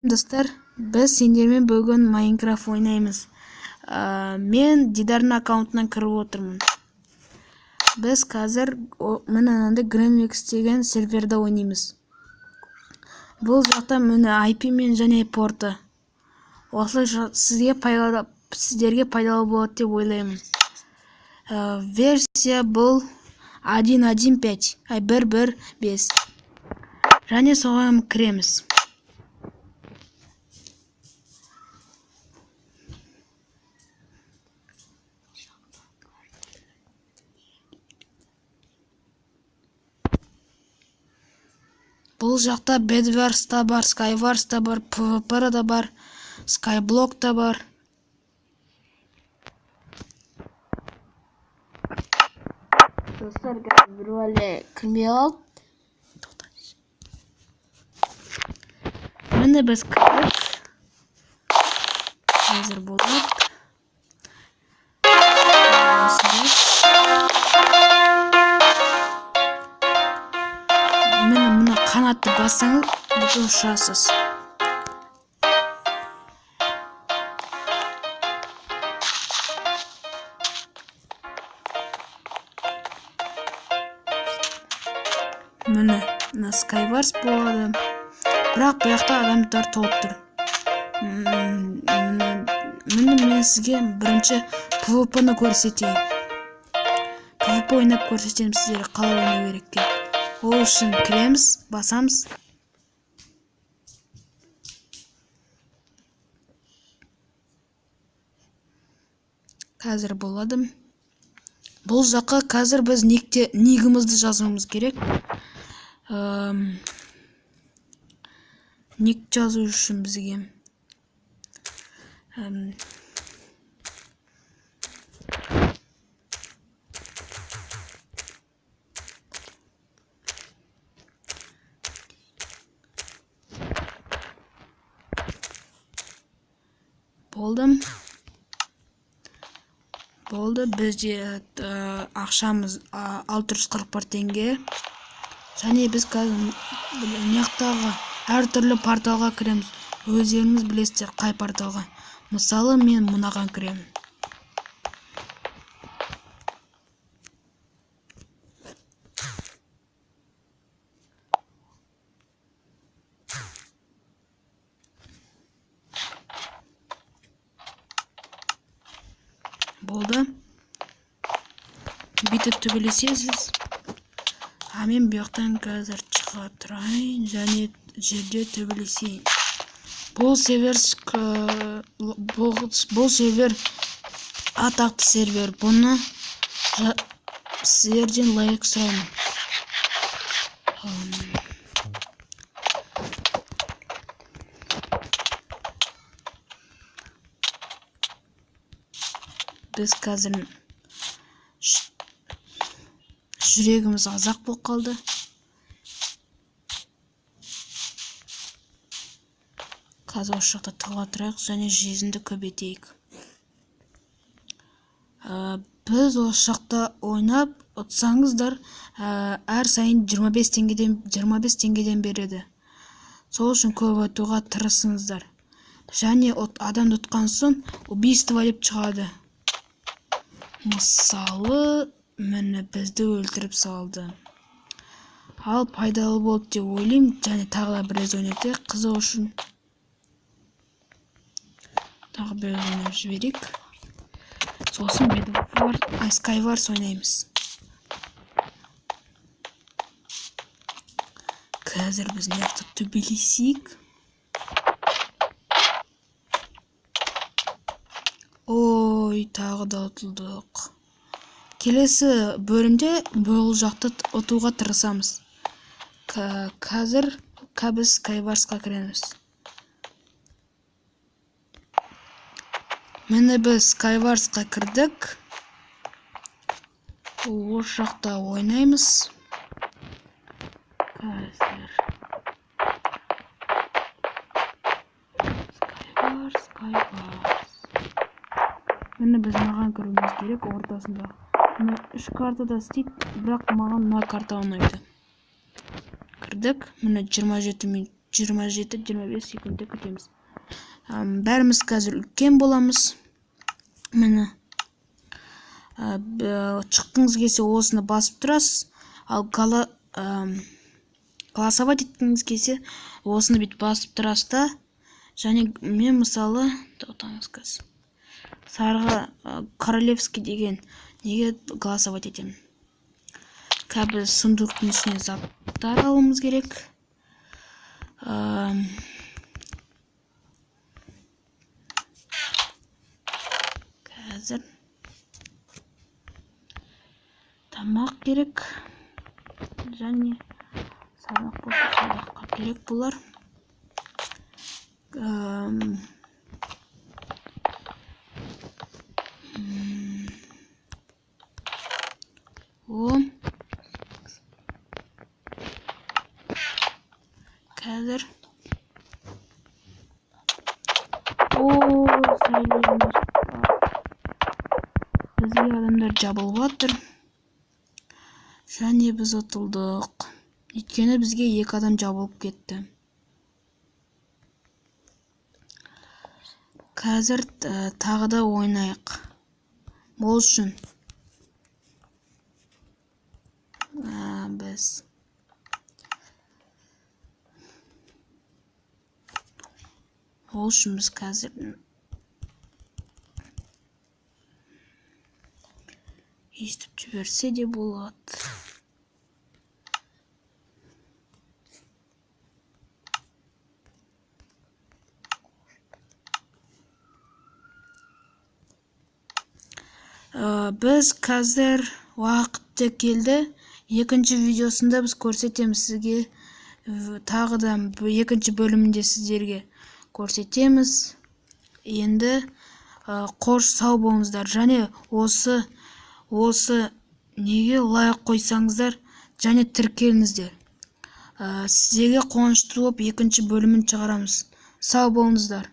Достар, біз сендермен бүгін Майнкрафт ойнаймыз. Мен Дидардың аккаунтынан кіріп отырмын. Біз қазір мынандай Greenwix деген серверда ойнаймыз. Бұл жақта міне IP мен және порты. Осылайша сіздерге пайдалы болады деп ойлаймын. Версия бұл 1.15. Және соған кіреміз. Бұл жақта Bedwars та бар, Skywars та бар, PvP да бар, Skyblock та бар. Достар, бір әлі кірмей қалды. Міне біз кірдік. Қазір болады. Міне қанатты бассаңыз, бүкіл ұшасыз. Міне Skywars болады. Бірақ бұяқта адамдар толып тұр. Міне мен сізге бірінші PvP-ны көрсетейін. PvP ойнап көрсетемін сіздерге қалай ойнау керек. Ол үшін кіреміз, басамыз. Қазір болады. Бұл жаққа қазір біз нигімізді жазуымыз керек. Ник жазу үшін бізге болды. Бізде ақшамыз 641 теңге. Және біз қазір неқтағы әртүрлі порталға кіреміз. Өздеріңіз білесіздер қай порталға. Мысалы мен мынаған кіремін. Болды. Бүйтіп төбелесесіз. Мен бұяқтан қазір шыға тұрайын және жерде төбелесейін. Бұл сервер атақты сервер. Бұны сіздерден лайк сұраймын. Біз қазір жүрегіміз азақ болып қалды. Қазір осы жақта тұла тұрайық және жезінді көбейтейік. Біз осы жақта ойнап ұтсаңыздар, әр сайын 25 теңгеден береді. Сол үшін көп ұтуға тырысыңыздар. Және адам ұтқан соң убийство деп шығады. Мысалы, мені бізді өлтіріп салды. Ал пайдалы болды деп ойлаймын, және тағы да біраз ойнайды. Қызық үшін тағы біраз ойнап жіберейік. Сосын Skywars ойнаймыз. Қазір біз неқті төбелесейік. Ой, тағы да ұтылдық. Келесі бөлімде бұл жақты ұтуға тырысамыз. Қазір біз Skywarsқа кіреміз. Мені біз Skywarsқа кірдік. Осы жақта ойнаймыз. Қазір Skywars. Мені біз маған кіруіміз керек ортасында. Мына 3 картада істейді, бірақ маған мына карта ұнайды. Кірдік, міне 27 минут 27-25 секундта күтеміз. Бәріміз қазір үлкен боламыз. Міне. Шыққыңыз келсе осыны басып тұрасыз. Ал голосовать еткіңіз келсе осыны бүйтіп басып тұрасыз да. Және мен мысалы, тоқтаңыз қазір. Сарыға королевский деген неге голосовать етемін. Кәбі сундуктың ішіне заттар алуымыз керек. Қазір тамақ керек. Және сабақ болса сабаққа керек болар. Қазір бізге адамдар жабылып жатыр. Және біз ұтылдық. Өйткені бізге 2 адам жабылып кетті. Қазір тағы да ойнайық. Ол үшін біз қазір естіп жіберсе де болады. Біз қазір уақытты келді. Екінші видеосында біз көрсетеміз сізге. Тағы да екінші бөлімінде сіздерге көрсетеміз. Енді қош сау болыңыздар. Және осы неге лайк қойсаңыздар және тіркеліңіздер. Сіздерге қуанышты болып екінші бөлімін шығарамыз. Сау болыңыздар.